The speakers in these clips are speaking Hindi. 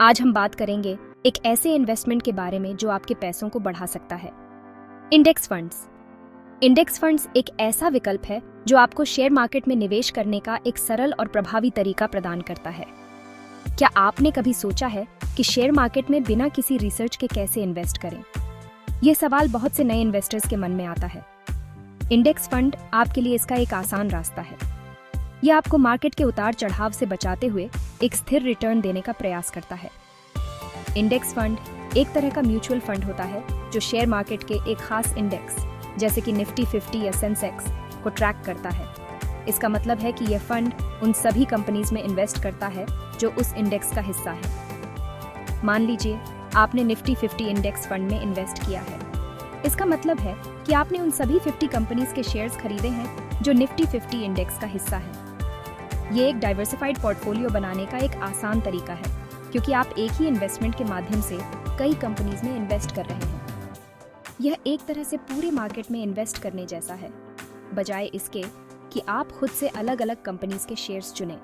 आज हम बात करेंगे एक ऐसे इन्वेस्टमेंट के बारे में जो आपके पैसों को बढ़ा सकता है। Index funds. इंडेक्स फंड्स एक ऐसा विकल्प है जो आपको शेयर मार्केट में निवेश करने का एक सरल और प्रभावी तरीका प्रदान करता है। क्या आपने कभी सोचा है कि शेयर मार्केट में बिना किसी रिसर्च के कैसे इन्वेस्ट करें? यह सवाल बहुत से नए इन्वेस्टर्स के मन में आता है। इंडेक्स फंड आपके लिए इसका एक आसान रास्ता है। यह आपको मार्केट के उतार चढ़ाव से बचाते हुए एक स्थिर रिटर्न देने का प्रयास करता है। इंडेक्स फंड एक तरह का म्यूचुअल फंड होता है जो शेयर मार्केट के एक खास इंडेक्स जैसे कि निफ्टी 50 या सेंसेक्स को ट्रैक करता है। इसका मतलब है कि यह फंड उन सभी कंपनीज में इन्वेस्ट करता है जो उस इंडेक्स का हिस्सा है। मान लीजिए आपने निफ्टी 50 इंडेक्स फंड में इन्वेस्ट किया है। इसका मतलब है कि आपने उन सभी 50 कंपनीज के शेयर्स खरीदे हैं जो निफ्टी 50 इंडेक्स का हिस्सा है। ये एक डाइवर्सिफाइड पोर्टफोलियो बनाने का एक आसान तरीका है क्योंकि आप एक ही इन्वेस्टमेंट के माध्यम से कई कंपनीज में इन्वेस्ट कर रहे हैं। यह एक तरह से पूरे मार्केट में इन्वेस्ट करने जैसा है, बजाय इसके कि आप खुद से अलग अलग कंपनीज के शेयर्स चुनें।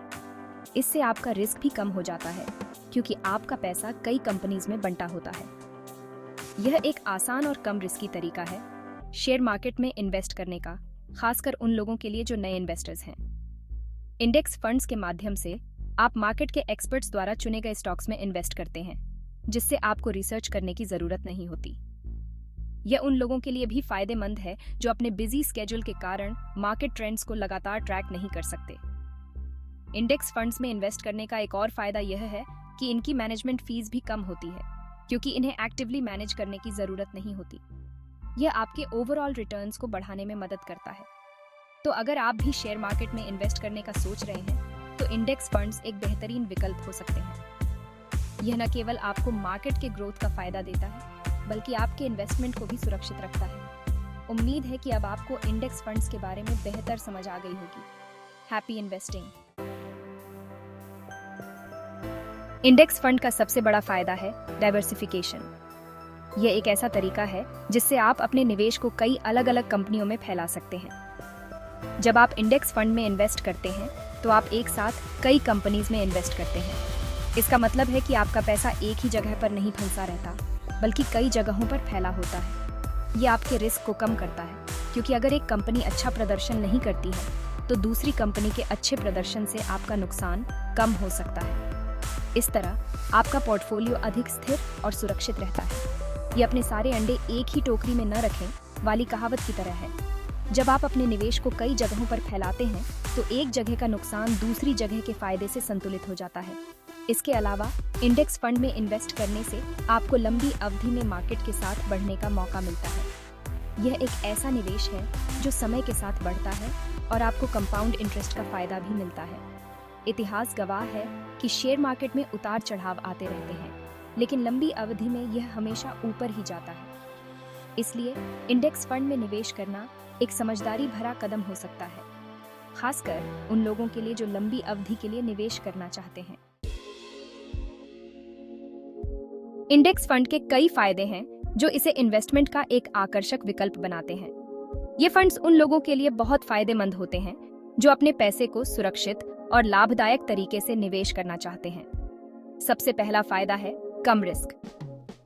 इससे आपका रिस्क भी कम हो जाता है क्योंकि आपका पैसा कई कंपनीज में बंटा होता है। यह एक आसान और कम रिस्की तरीका है शेयर मार्केट में इन्वेस्ट करने का, खासकर उन लोगों के लिए जो नए इन्वेस्टर्स हैं। इंडेक्स फंड्स के माध्यम से आप मार्केट के एक्सपर्ट्स द्वारा चुने गए स्टॉक्स में इन्वेस्ट करते हैं, जिससे आपको रिसर्च करने की जरूरत नहीं होती। यह उन लोगों के लिए भी फायदेमंद है जो अपने बिजी स्केड्यूल के कारण मार्केट ट्रेंड्स को लगातार ट्रैक नहीं कर सकते। इंडेक्स फंड्स में इन्वेस्ट करने का एक और फायदा यह है कि इनकी मैनेजमेंट फीस भी कम होती है क्योंकि इन्हें एक्टिवली मैनेज करने की जरूरत नहीं होती। यह आपके ओवरऑल रिटर्न्स को बढ़ाने में मदद करता है। तो अगर आप भी शेयर मार्केट में इन्वेस्ट करने का सोच रहे हैं तो इंडेक्स फंड्स एक बेहतरीन विकल्प हो सकते हैं। यह न केवल आपको मार्केट के ग्रोथ का फायदा देता है बल्कि आपके इन्वेस्टमेंट को भी सुरक्षित रखता है। उम्मीद है कि अब आपको इंडेक्स फंड्स के बारे में बेहतर समझ आ गई होगी। Happy investing. इंडेक्स फंड का सबसे बड़ा फायदा है डाइवर्सिफिकेशन। यह एक ऐसा तरीका है जिससे आप अपने निवेश को कई अलग अलग कंपनियों में फैला सकते हैं। जब आप इंडेक्स फंड में इन्वेस्ट करते हैं तो आप एक साथ कई कंपनीज में इन्वेस्ट करते हैं। इसका मतलब है कि आपका पैसा एक ही जगह पर नहीं फंसा रहता बल्कि कई जगहों पर फैला होता है। ये आपके रिस्क को कम करता है क्योंकि अगर एक कंपनी अच्छा प्रदर्शन नहीं करती है तो दूसरी कंपनी के अच्छे प्रदर्शन से आपका नुकसान कम हो सकता है। इस तरह आपका पोर्टफोलियो अधिक स्थिर और सुरक्षित रहता है। ये अपने सारे अंडे एक ही टोकरी में न रखें वाली कहावत की तरह है। जब आप अपने निवेश को कई जगहों पर फैलाते हैं तो एक जगह का नुकसान दूसरी जगह के फायदे से संतुलित हो जाता है। इसके अलावा इंडेक्स फंड में इन्वेस्ट करने से आपको लंबी अवधि में मार्केट के साथ बढ़ने का मौका मिलता है। यह एक ऐसा निवेश है जो समय के साथ बढ़ता है और आपको कंपाउंड इंटरेस्ट का फायदा भी मिलता है। इतिहास गवाह है कि शेयर मार्केट में उतार चढ़ाव आते रहते हैं, लेकिन लंबी अवधि में यह हमेशा ऊपर ही जाता है। इसलिए इंडेक्स फंड में निवेश करना एक समझदारी भरा कदम हो सकता है, खासकर उन लोगों के लिए जो लंबी अवधि के लिए निवेश करना चाहते हैं। इंडेक्स फंड के कई फायदे हैं जो इसे इन्वेस्टमेंट का एक आकर्षक विकल्प बनाते हैं। ये फंड्स उन लोगों के लिए बहुत फायदेमंद होते हैं जो अपने पैसे को सुरक्षित और लाभदायक तरीके से निवेश करना चाहते हैं। सबसे पहला फायदा है कम रिस्क।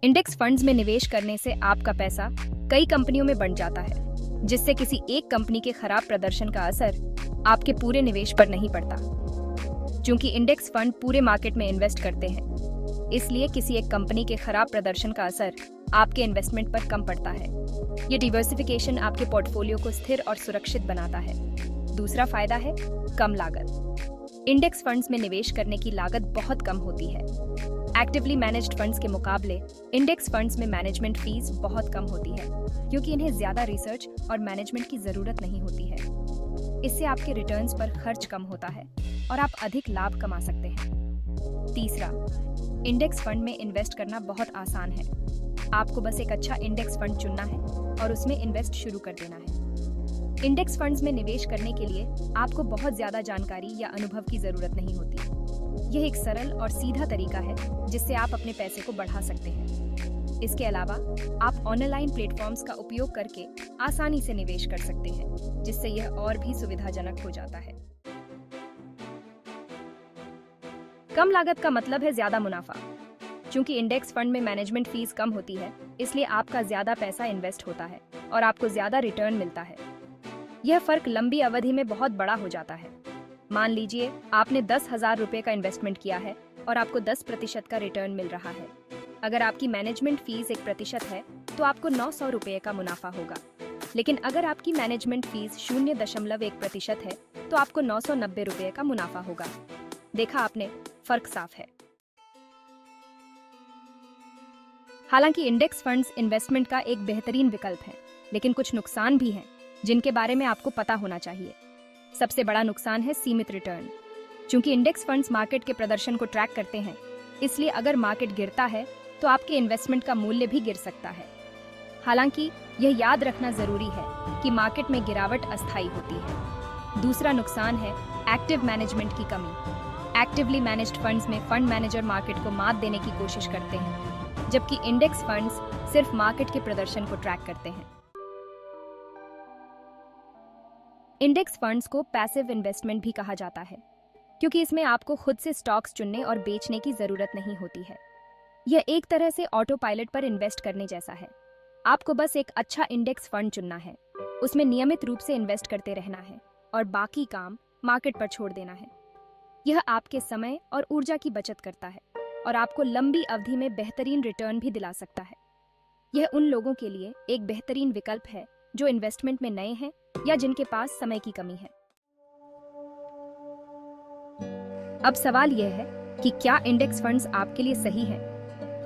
इंडेक्स फंड्स में निवेश करने से आपका पैसा कई कंपनियों में बंट जाता है, जिससे किसी एक कंपनी के खराब प्रदर्शन का असर आपके पूरे निवेश पर नहीं पड़ता। क्योंकि इंडेक्स फंड पूरे मार्केट में इन्वेस्ट करते हैं, इसलिए किसी एक कंपनी के खराब प्रदर्शन का असर आपके इन्वेस्टमेंट पर कम पड़ता है। ये डाइवर्सिफिकेशन आपके पोर्टफोलियो को स्थिर और सुरक्षित बनाता है। दूसरा फायदा है कम लागत। इंडेक्स फंड्स में निवेश करने की लागत बहुत कम होती है। एक्टिवली मैनेज्ड फंड्स के मुकाबले इंडेक्स फंड्स में मैनेजमेंट फीस बहुत कम होती है क्योंकि इन्हें ज्यादा रिसर्च और मैनेजमेंट की जरूरत नहीं होती है। इससे आपके रिटर्न्स पर खर्च कम होता है और आप अधिक लाभ कमा सकते हैं। तीसरा, इंडेक्स फंड में इन्वेस्ट करना बहुत आसान है। आपको बस एक अच्छा इंडेक्स फंड चुनना है और उसमें इन्वेस्ट शुरू कर देना है। इंडेक्स फंड्स में निवेश करने के लिए आपको बहुत ज्यादा जानकारी या अनुभव की जरूरत नहीं होती। यह एक सरल और सीधा तरीका है जिससे आप अपने पैसे को बढ़ा सकते हैं। इसके अलावा आप ऑनलाइन प्लेटफॉर्म्स का उपयोग करके आसानी से निवेश कर सकते हैं, जिससे यह और भी सुविधाजनक हो जाता है। कम लागत का मतलब है ज्यादा मुनाफा। चूंकि इंडेक्स फंड में मैनेजमेंट फीस कम होती है, इसलिए आपका ज्यादा पैसा इन्वेस्ट होता है और आपको ज्यादा रिटर्न मिलता है। यह फर्क लंबी अवधि में बहुत बड़ा हो जाता है। मान लीजिए आपने 10,000 रुपए का इन्वेस्टमेंट किया है और आपको 10% का रिटर्न मिल रहा है। अगर आपकी मैनेजमेंट फीस 1% है तो आपको 900 रुपए का मुनाफा होगा। लेकिन अगर आपकी मैनेजमेंट फीस 0.1% है तो आपको 990 रुपए का मुनाफा होगा। देखा आपने, फर्क साफ है। हालांकि इंडेक्स फंड्स इन्वेस्टमेंट का एक बेहतरीन विकल्प है, लेकिन कुछ नुकसान भी हैं जिनके बारे में आपको पता होना चाहिए। सबसे बड़ा नुकसान है सीमित रिटर्न। चूंकि इंडेक्स फंड्स मार्केट के प्रदर्शन को ट्रैक करते हैं, इसलिए अगर मार्केट गिरता है तो आपके इन्वेस्टमेंट का मूल्य भी गिर सकता है। हालांकि यह याद रखना जरूरी है कि मार्केट में गिरावट अस्थायी होती है। दूसरा नुकसान है एक्टिव मैनेजमेंट की कमी। एक्टिवली मैनेज्ड फंड्स में फंड मैनेजर मार्केट को मात देने की कोशिश करते हैं, जबकि इंडेक्स फंड्स सिर्फ मार्केट के प्रदर्शन को ट्रैक करते हैं। इंडेक्स फंड्स को पैसिव इन्वेस्टमेंट भी कहा जाता है, क्योंकि इसमें आपको खुद से स्टॉक्स चुनने और बेचने की जरूरत नहीं होती है। यह एक तरह से ऑटो पायलट पर इन्वेस्ट करने जैसा है। आपको बस एक अच्छा इंडेक्स फंड चुनना है, उसमें नियमित रूप से इन्वेस्ट करते रहना है और बाकी काम मार्केट पर छोड़ देना है। यह आपके समय और ऊर्जा की बचत करता है और आपको लंबी अवधि में बेहतरीन रिटर्न भी दिला सकता है। यह उन लोगों के लिए एक बेहतरीन विकल्प है जो इन्वेस्टमेंट में नए हैं या जिनके पास समय की कमी है। अब सवाल यह है कि क्या इंडेक्स फंड्स आपके लिए सही है?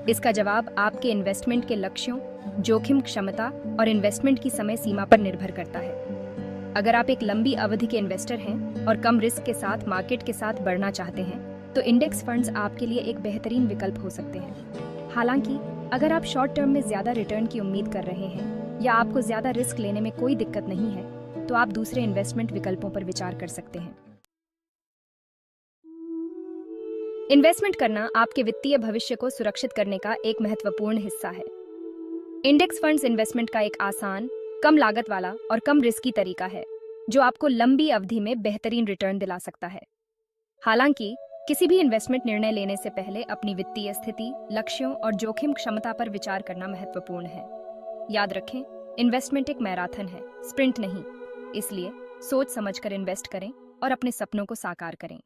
इसका जवाब आपके इन्वेस्टमेंट के लक्ष्यों, जोखिम क्षमता और इन्वेस्टमेंट की समय सीमा पर निर्भर करता है। अगर आप एक लंबी अवधि के इन्वेस्टर हैं और कम रिस्क के साथ मार्केट के साथ बढ़ना चाहते हैं, तो इंडेक्स फंड्स आपके लिए एक बेहतरीन विकल्प हो सकते हैं। हालांकि अगर आप शॉर्ट टर्म में ज्यादा रिटर्न की उम्मीद कर रहे हैं या आपको ज्यादा रिस्क लेने में कोई दिक्कत नहीं है, तो आप दूसरे इन्वेस्टमेंट विकल्पों पर विचार कर सकते हैं। इन्वेस्टमेंट करना आपके वित्तीय भविष्य को सुरक्षित करने का एक महत्वपूर्ण हिस्सा है। इंडेक्स फंड्स इन्वेस्टमेंट का एक आसान, कम लागत वाला और कम रिस्की तरीका है, जो आपको लंबी अवधि में बेहतरीन रिटर्न दिला सकता है। हालांकि किसी भी इन्वेस्टमेंट निर्णय लेने से पहले अपनी वित्तीय स्थिति, लक्ष्यों और जोखिम क्षमता पर विचार करना महत्वपूर्ण है। याद रखें, इन्वेस्टमेंट एक मैराथन है, स्प्रिंट नहीं। इसलिए सोच समझकर इन्वेस्ट करें और अपने सपनों को साकार करें।